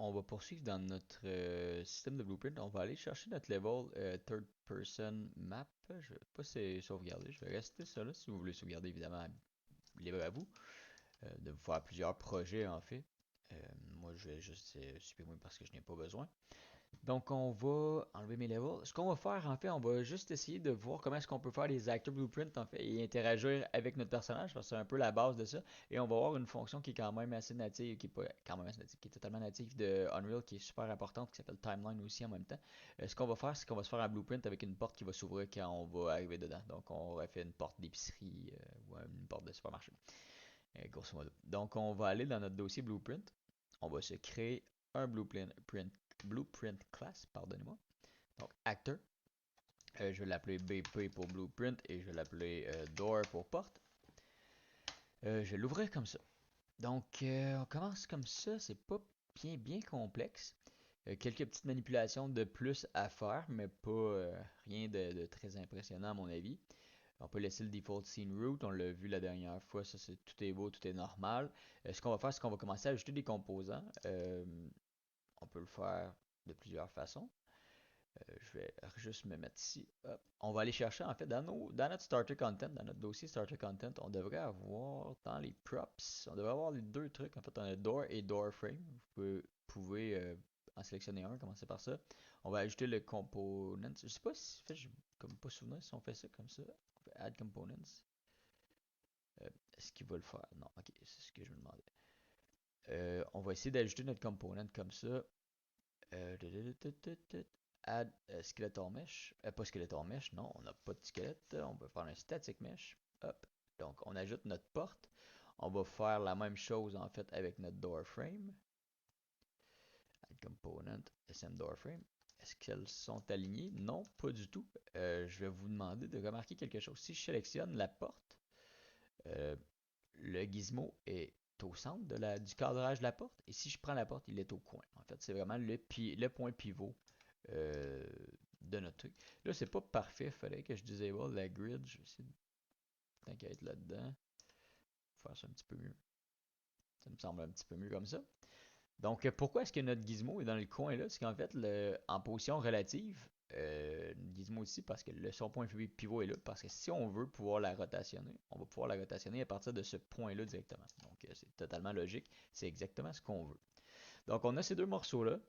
on va poursuivre dans notre système de blueprint. On va aller chercher notre level third person map. Je vais pas sauvegarder. Je vais rester ça là. Si vous voulez sauvegarder, évidemment, libre à vous. De vous faire plusieurs projets en fait. Euh, Moi, je vais juste supprimer parce que je n'ai pas besoin. Donc, on va enlever mes levels. Ce qu'on va faire, en fait, on va juste essayer de voir comment est-ce qu'on peut faire des actors blueprints, en fait, et interagir avec notre personnage, parce que c'est un peu la base de ça. Et on va avoir une fonction qui est quand même assez native, qui est pas quand même assez native, qui est totalement native de Unreal, qui est super importante, qui s'appelle Timeline aussi en même temps. Ce qu'on va faire, c'est qu'on va se faire un blueprint avec une porte qui va s'ouvrir quand on va arriver dedans. Donc, on aurait fait une porte d'épicerie ou une porte de supermarché, grosso modo. Donc, on va aller dans notre dossier blueprint. On va se créer un blueprint class, pardonnez-moi. Donc, actor. Je vais l'appeler BP pour blueprint et je vais l'appeler door pour porte. Je vais l'ouvrir comme ça. Donc, on commence comme ça. C'est pas bien complexe. Quelques petites manipulations de plus à faire, mais pas rien de très impressionnant à mon avis. On peut laisser le default scene root, on l'a vu la dernière fois, ça c'est tout est beau, tout est normal. Ce qu'on va faire, c'est qu'on va commencer à ajouter des composants. On peut le faire de plusieurs façons. Je vais juste me mettre ici. Hop. On va aller chercher, en fait, dans notre starter content, dans notre dossier starter content, on devrait avoir dans les props, on devrait avoir les deux trucs. En fait, on a door et door frame. Pouvez en sélectionner un, commencer par ça. On va ajouter le component. Je sais pas si, en fait, je comme pas souvenir si on fait ça comme ça. On fait add components. Est-ce qu'il va le faire? Non, ok, c'est ce que je me demandais. On va essayer d'ajouter notre component comme ça. Euh, Add skeletal mesh. Pas skeletal mesh, non, on n'a pas de squelette. On peut faire un static mesh. Hop. Donc, on ajoute notre porte. On va faire la même chose en fait avec notre door frame. Add component, SM door frame. Est-ce qu'elles sont alignées? Non, pas du tout. Je vais vous demander de remarquer quelque chose. Si je sélectionne la porte, euh, le gizmo est au centre du cadrage de la porte. Et si je prends la porte, il est au coin. En fait, c'est vraiment le point pivot euh, de notre truc. Là, c'est pas parfait. Il fallait que je disable la grid. Je vais essayer de t'inquiète là-dedans. Faire ça un petit peu mieux. Ça me semble un petit peu mieux comme ça. Donc, pourquoi est-ce que notre gizmo est dans le coin là? C'est qu'en fait, en position relative, gizmo ici, parce que son point pivot est là, parce que si on veut pouvoir la rotationner, on va pouvoir la rotationner à partir de ce point-là directement. Donc, c'est totalement logique. C'est exactement ce qu'on veut. Donc, on a ces deux morceaux-là.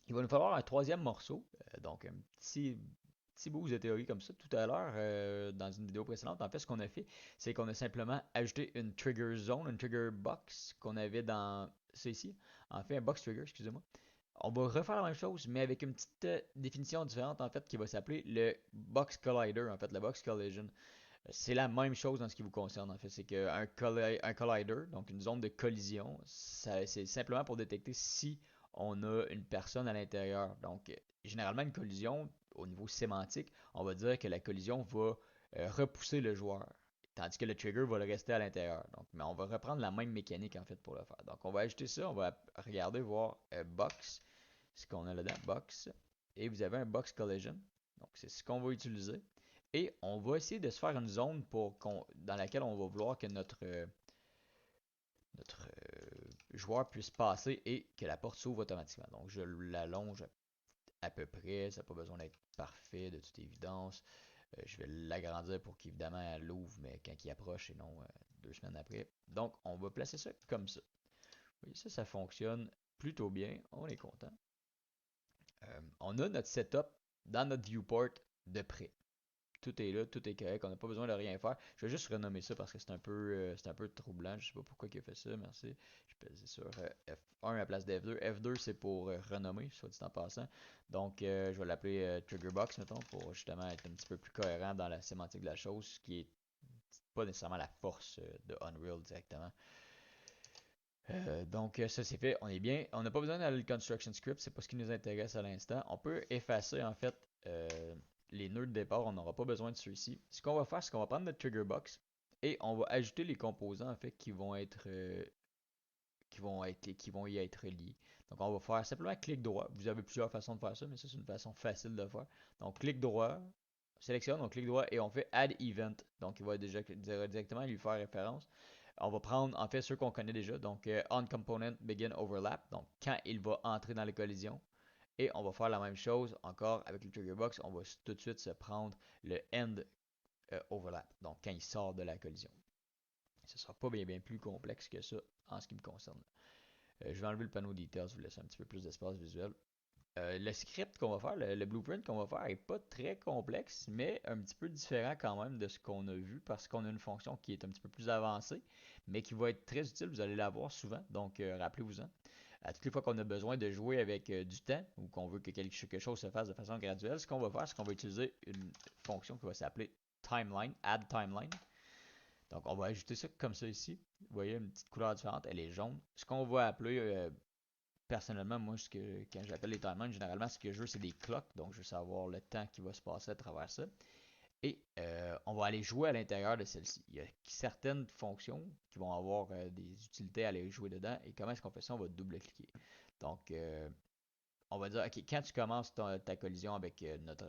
Il va nous falloir un troisième morceau. Donc, un petit bout de théorie comme ça. Tout à l'heure, dans une vidéo précédente, en fait, ce qu'on a fait, c'est qu'on a simplement ajouté une trigger zone, une trigger box qu'on avait dans ça ici. En fait, un box trigger, excusez-moi. On va refaire la même chose, mais avec une petite définition différente, en fait, qui va s'appeler le box collider, en fait, le box collision. C'est la même chose dans ce qui vous concerne, en fait. C'est qu'un un collider, donc une zone de collision, c'est simplement pour détecter si on a une personne à l'intérieur. Donc, généralement, une collision, au niveau sémantique, on va dire que la collision va repousser le joueur. Tandis que le trigger va le rester à l'intérieur. Donc, mais on va reprendre la même mécanique en fait pour le faire. Donc, on va ajouter ça, on va regarder, voir box, ce qu'on a là-dedans, box. Et vous avez un box collision. Donc, c'est ce qu'on va utiliser. Et on va essayer de se faire une zone dans laquelle on va vouloir que notre joueur puisse passer et que la porte s'ouvre automatiquement. Donc je l'allonge à peu près, ça n'a pas besoin d'être parfait de toute évidence. Je vais l'agrandir pour qu'évidemment elle l'ouvre, mais quand il approche et non 2 semaines après. Donc on va placer ça comme ça. Vous voyez, ça fonctionne plutôt bien, on est content. On a notre setup dans notre viewport de près. Tout est là, tout est correct, on n'a pas besoin de rien faire. Je vais juste renommer ça parce que c'est un peu troublant. Je sais pas pourquoi il a fait ça, merci. Je pèse sur F1 à la place de F2. F2 c'est pour renommer, soit dit en passant. Donc je vais l'appeler Triggerbox, mettons, pour justement être un petit peu plus cohérent dans la sémantique de la chose, ce qui est pas nécessairement la force de Unreal directement. Donc ça c'est fait, on est bien. On n'a pas besoin d'aller le construction script, c'est pas ce qui nous intéresse à l'instant. On peut effacer en fait les nœuds de départ, on n'aura pas besoin de ceux-ci. Ce qu'on va faire, c'est qu'on va prendre notre trigger box et on va ajouter les composants en fait qui vont y être liés. Donc on va faire simplement clic droit. Vous avez plusieurs façons de faire ça, mais ça c'est une façon facile de faire. Donc clic droit, sélectionne, on clic droit et on fait add event. Donc il va déjà directement lui faire référence. On va prendre en fait ceux qu'on connaît déjà, donc on component begin overlap, donc quand il va entrer dans les collisions. Et on va faire la même chose encore avec le trigger box, on va tout de suite se prendre le end overlap, donc quand il sort de la collision. Ce ne sera pas bien plus complexe que ça en ce qui me concerne. Je vais enlever le panneau details, je vous laisse un petit peu plus d'espace visuel. Le script qu'on va faire, le blueprint qu'on va faire est pas très complexe, mais un petit peu différent quand même de ce qu'on a vu parce qu'on a une fonction qui est un petit peu plus avancée, mais qui va être très utile, vous allez la voir souvent, donc rappelez-vous-en. À toutes les fois qu'on a besoin de jouer avec du temps ou qu'on veut que quelque chose se fasse de façon graduelle, ce qu'on va faire, c'est qu'on va utiliser une fonction qui va s'appeler timeline, add timeline. Donc on va ajouter ça comme ça ici. Vous voyez une petite couleur différente, elle est jaune. Ce qu'on va appeler personnellement, moi, quand j'appelle les timelines, généralement, ce que je veux, c'est des clocks. Donc, je veux savoir le temps qui va se passer à travers ça. Et on va aller jouer à l'intérieur de celle-ci. Il y a certaines fonctions qui vont avoir des utilités à aller jouer dedans. Et comment est-ce qu'on fait ça? On va double-cliquer. Donc, on va dire, OK, quand tu commences ta collision avec notre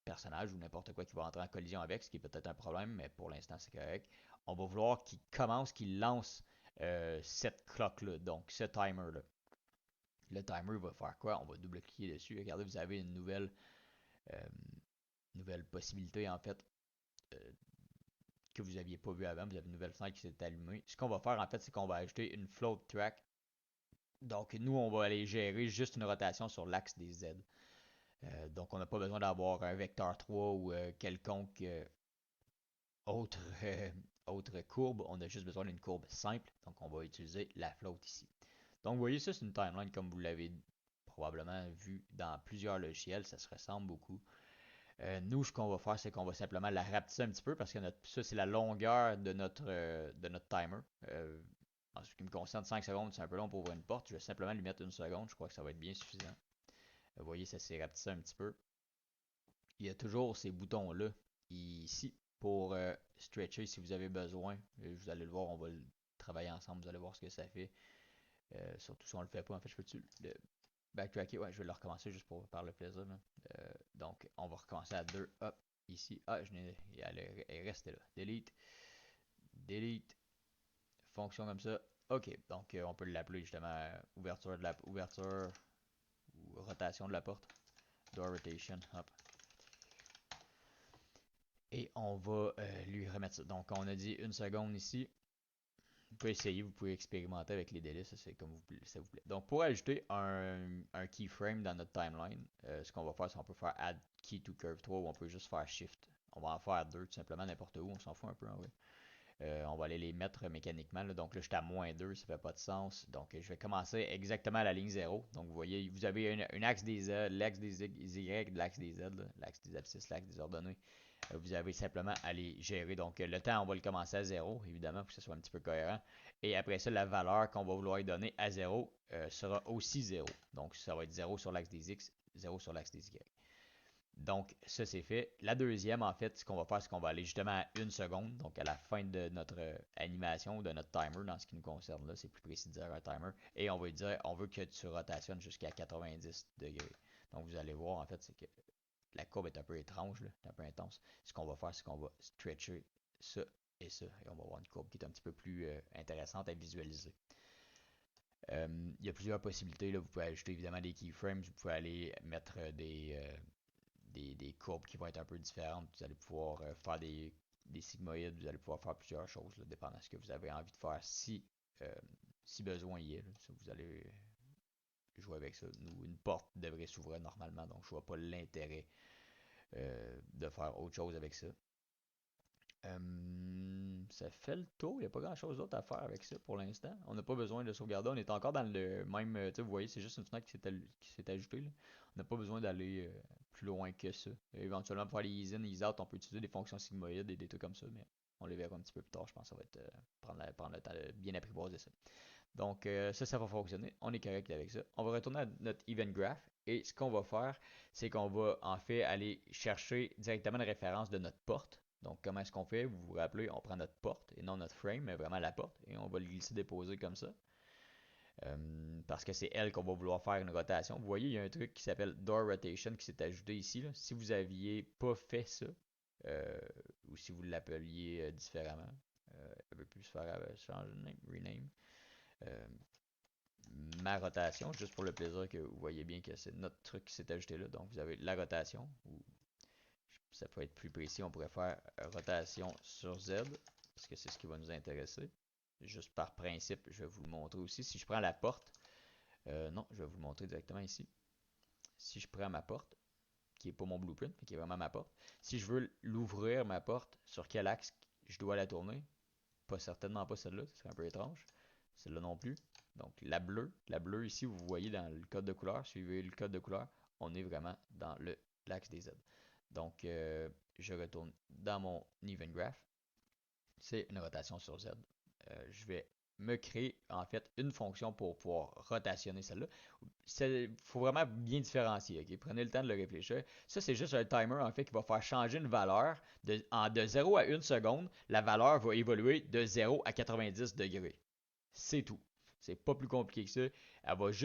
personnage ou n'importe quoi qui va entrer en collision avec, ce qui est peut-être un problème, mais pour l'instant, c'est correct, on va vouloir qu'il commence, qu'il lance cette clock-là, donc ce timer-là. Le timer va faire quoi? On va double-cliquer dessus. Regardez, vous avez euh, nouvelle possibilité en fait euh, que vous n'aviez pas vu avant. Vous avez une nouvelle fenêtre qui s'est allumée. Ce qu'on va faire en fait, c'est qu'on va ajouter une float track. Donc nous, on va aller gérer juste une rotation sur l'axe des Z. Donc on n'a pas besoin d'avoir un vecteur 3 ou quelconque autre, autre courbe. On a juste besoin d'une courbe simple. Donc on va utiliser la float ici. Donc vous voyez ça, c'est une timeline comme vous l'avez probablement vu dans plusieurs logiciels, ça se ressemble beaucoup. Nous, ce qu'on va faire, c'est qu'on va simplement la rapetisser un petit peu parce que ça, c'est la longueur de notre timer. En ce qui me concerne, 5 secondes, c'est un peu long pour ouvrir une porte. Je vais simplement lui mettre une seconde. Je crois que ça va être bien suffisant. Vous voyez, ça s'est rapetissé un petit peu. Il y a toujours ces boutons-là ici pour stretcher si vous avez besoin. Vous allez le voir, on va le travailler ensemble. Vous allez voir ce que ça fait. Surtout si on le fait pas. En fait, je peux-tu le backtracker? Ouais, je vais le recommencer juste pour par le plaisir. Donc, on va recommencer à 2. Hop, ici. Ah, elle est restée là. Delete. Delete. Fonction comme ça. OK. Donc, on peut l'appeler justement ouverture ou rotation de la porte. Door rotation. Hop. Et on va lui remettre ça. Donc, on a dit une seconde ici. Vous pouvez essayer, vous pouvez expérimenter avec les délais, ça c'est comme ça vous plaît. Donc pour ajouter un keyframe dans notre timeline, ce qu'on va faire, c'est qu'on peut faire add key to curve 3 ou on peut juste faire shift. On va en faire deux tout simplement n'importe où, on s'en fout un peu en vrai. On va aller les mettre mécaniquement. Là. Donc là, je suis à -2, ça fait pas de sens. Donc je vais commencer exactement à la ligne 0. Donc vous voyez, vous avez un axe des Z, l'axe des Y, l'axe des Z, l'axe des abscisses, l'axe des ordonnées. Vous avez simplement à les gérer. Donc le temps, on va le commencer à 0, évidemment, pour que ce soit un petit peu cohérent. Et après ça, la valeur qu'on va vouloir lui donner à 0 sera aussi 0. Donc ça va être 0 sur l'axe des X, 0 sur l'axe des Y. Donc, ça c'est fait. La deuxième, en fait, ce qu'on va faire, c'est qu'on va aller justement à 1 seconde, donc à la fin de notre animation, de notre timer, dans ce qui nous concerne là, c'est plus précis de dire un timer, et on va lui dire, on veut que tu rotationnes jusqu'à 90 degrés. Donc, vous allez voir, en fait, c'est que la courbe est un peu étrange, là, un peu intense. Ce qu'on va faire, c'est qu'on va stretcher ça et on va avoir une courbe qui est un petit peu plus intéressante à visualiser. Il y a plusieurs possibilités, là. Vous pouvez ajouter évidemment des keyframes, vous pouvez aller mettre des courbes qui vont être un peu différentes. Vous allez pouvoir faire des sigmoïdes, vous allez pouvoir faire plusieurs choses, là, dépendant de ce que vous avez envie de faire euh, si besoin y est. Là. Vous allez jouer avec ça. Une porte devrait s'ouvrir normalement, donc je vois pas l'intérêt de faire autre chose avec ça. Ça fait le tour, il n'y a pas grand chose d'autre à faire avec ça pour l'instant. On n'a pas besoin de sauvegarder, on est encore dans le même. Vous voyez, c'est juste une fenêtre qui s'est ajoutée. Là. On n'a pas besoin d'aller plus loin que ça. Éventuellement, pour faire les ease in, ease out, on peut utiliser des fonctions sigmoïdes et des trucs comme ça, mais on les verra un petit peu plus tard. Je pense que ça va être prendre le temps de bien apprivoiser ça. Donc, ça va fonctionner. On est correct avec ça. On va retourner à notre event graph. Et ce qu'on va faire, c'est qu'on va en fait aller chercher directement une référence de notre porte. Donc, comment est-ce qu'on fait? Vous vous rappelez, on prend notre porte et non notre frame, mais vraiment la porte. Et on va le glisser déposer comme ça. Parce que c'est elle qu'on va vouloir faire une rotation. Vous voyez, il y a un truc qui s'appelle Door Rotation qui s'est ajouté ici. Là. Si vous aviez pas fait ça, ou si vous l'appeliez différemment, elle veut plus se faire changer de name, rename. Euh, Ma rotation, juste pour le plaisir que vous voyez bien que c'est notre truc qui s'est ajouté là. Donc vous avez la rotation, ou ça peut être plus précis, on pourrait faire rotation sur Z, parce que c'est ce qui va nous intéresser. Juste par principe, je vais vous le montrer aussi. Si je prends la porte, non, je vais vous le montrer directement ici. Si je prends ma porte, qui n'est pas mon blueprint, mais qui est vraiment ma porte, si je veux l'ouvrir, ma porte, sur quel axe je dois la tourner, pas certainement pas celle-là, ce serait un peu étrange. Celle-là non plus. Donc la bleue ici, vous voyez dans le code de couleur, suivez le code de couleur, on est vraiment dans l'axe des Z. Donc je retourne dans mon event graph. C'est une rotation sur Z. Je vais me créer en fait une fonction pour pouvoir rotationner celle-là. Il faut vraiment bien différencier. Okay? Prenez le temps de le réfléchir. Ça, c'est juste un timer en fait qui va faire changer une valeur de 0 à 1 seconde. La valeur va évoluer de 0 à 90 degrés. C'est tout. C'est pas plus compliqué que ça.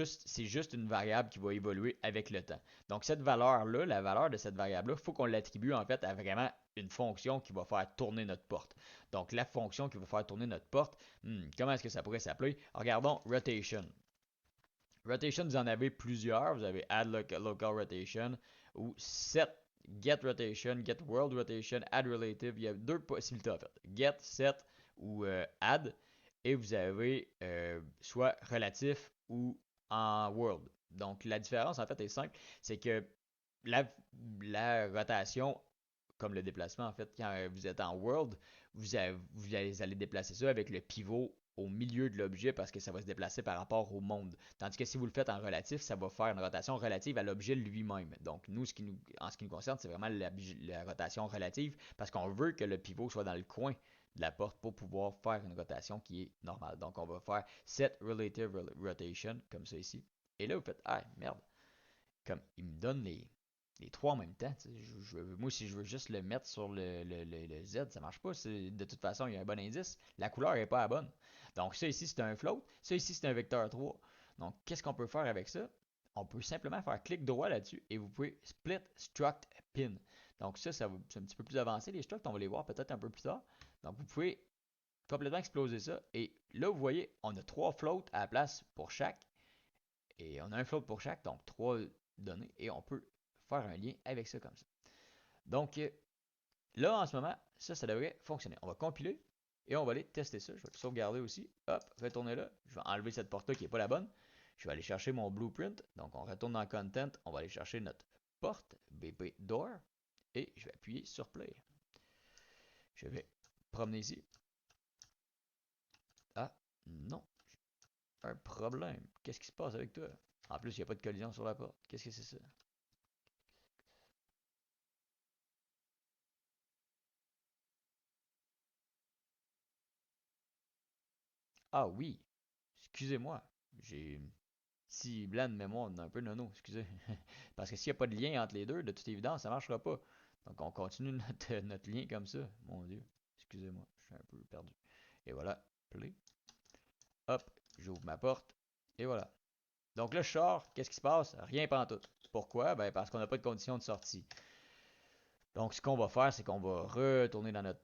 C'est juste une variable qui va évoluer avec le temps. Donc cette valeur-là, la valeur de cette variable-là, il faut qu'on l'attribue en fait à vraiment une fonction qui va faire tourner notre porte. Donc la fonction qui va faire tourner notre porte, comment est-ce que ça pourrait s'appeler? Regardons rotation. Rotation, vous en avez plusieurs. Vous avez add local rotation ou set get rotation, get world rotation, add relative. Il y a deux possibilités en fait. Get, set ou add. Et vous avez soit relatif ou en world. Donc la différence en fait est simple. C'est que la, la rotation, comme le déplacement en fait, quand vous êtes en world, vous allez déplacer ça avec le pivot au milieu de l'objet parce que ça va se déplacer par rapport au monde. Tandis que si vous le faites en relatif, ça va faire une rotation relative à l'objet lui-même. Donc nous, en ce qui nous concerne, c'est vraiment la rotation relative parce qu'on veut que le pivot soit dans le coin de la porte pour pouvoir faire une rotation qui est normale. Donc on va faire set relative rotation comme ça ici. Et là, vous faites, ah merde, comme il me donne les trois en même temps. Moi, si je veux juste le mettre sur le Z, ça marche pas. De toute façon, il y a un bon indice. La couleur n'est pas la bonne. Donc, ça ici, c'est un float. Ça ici, c'est un vecteur 3. Donc, qu'est-ce qu'on peut faire avec ça? On peut simplement faire clic droit là-dessus et vous pouvez split struct pin. Donc, ça c'est un petit peu plus avancé. Les structs, on va les voir peut-être un peu plus tard. Donc, vous pouvez complètement exploser ça. Et là, vous voyez, on a trois floats à la place pour chaque. Et on a un float pour chaque, donc trois données. Et on peut faire un lien avec ça comme ça. Donc là, en ce moment, ça devrait fonctionner. On va compiler et on va aller tester ça. Je vais le sauvegarder aussi. Hop, retourner là. Je vais enlever cette porte-là qui n'est pas la bonne. Je vais aller chercher mon blueprint. Donc on retourne dans Content. On va aller chercher notre porte, BP Door. Et je vais appuyer sur Play. Je vais promener ici. Ah, non. Un problème. Qu'est-ce qui se passe avec toi? En plus, il n'y a pas de collision sur la porte. Qu'est-ce que c'est ça? Ah oui, excusez-moi. J'ai un petit blanc de mémoire, un peu nono, excusez. Parce que s'il n'y a pas de lien entre les deux, de toute évidence, ça ne marchera pas. Donc on continue notre lien comme ça. Mon Dieu, excusez-moi, je suis un peu perdu. Et voilà, play. Hop, j'ouvre ma porte. Et voilà. Donc là, je sors, qu'est-ce qui se passe? Rien pantoute. Pourquoi? Ben parce qu'on n'a pas de condition de sortie. Donc ce qu'on va faire, c'est qu'on va retourner dans notre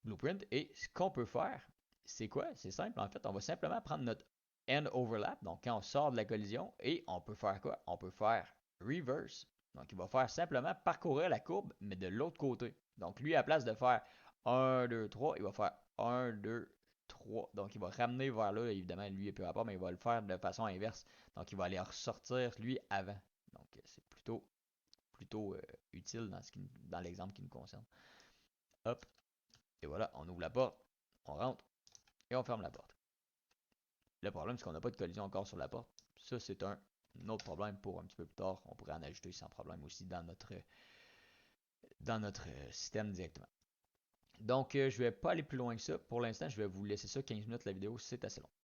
blueprint. Et ce qu'on peut faire, c'est quoi? C'est simple. En fait, on va simplement prendre notre end overlap, donc quand on sort de la collision, et on peut faire quoi? On peut faire reverse. Donc, il va faire simplement parcourir la courbe, mais de l'autre côté. Donc, lui, à la place de faire 1, 2, 3, il va faire 1, 2, 3. Donc, il va ramener vers là. Évidemment, lui, il peut pas, mais il va le faire de façon inverse. Donc, il va aller ressortir, lui, avant. Donc, c'est plutôt utile dans l'exemple qui nous concerne. Hop, et voilà, on ouvre la porte, on rentre et on ferme la porte. Le problème, c'est qu'on n'a pas de collision encore sur la porte. Ça, c'est un autre problème pour un petit peu plus tard. On pourrait en ajouter sans problème aussi dans notre système directement. Donc, je ne vais pas aller plus loin que ça. Pour l'instant, je vais vous laisser ça 15 minutes la vidéo, c'est assez long.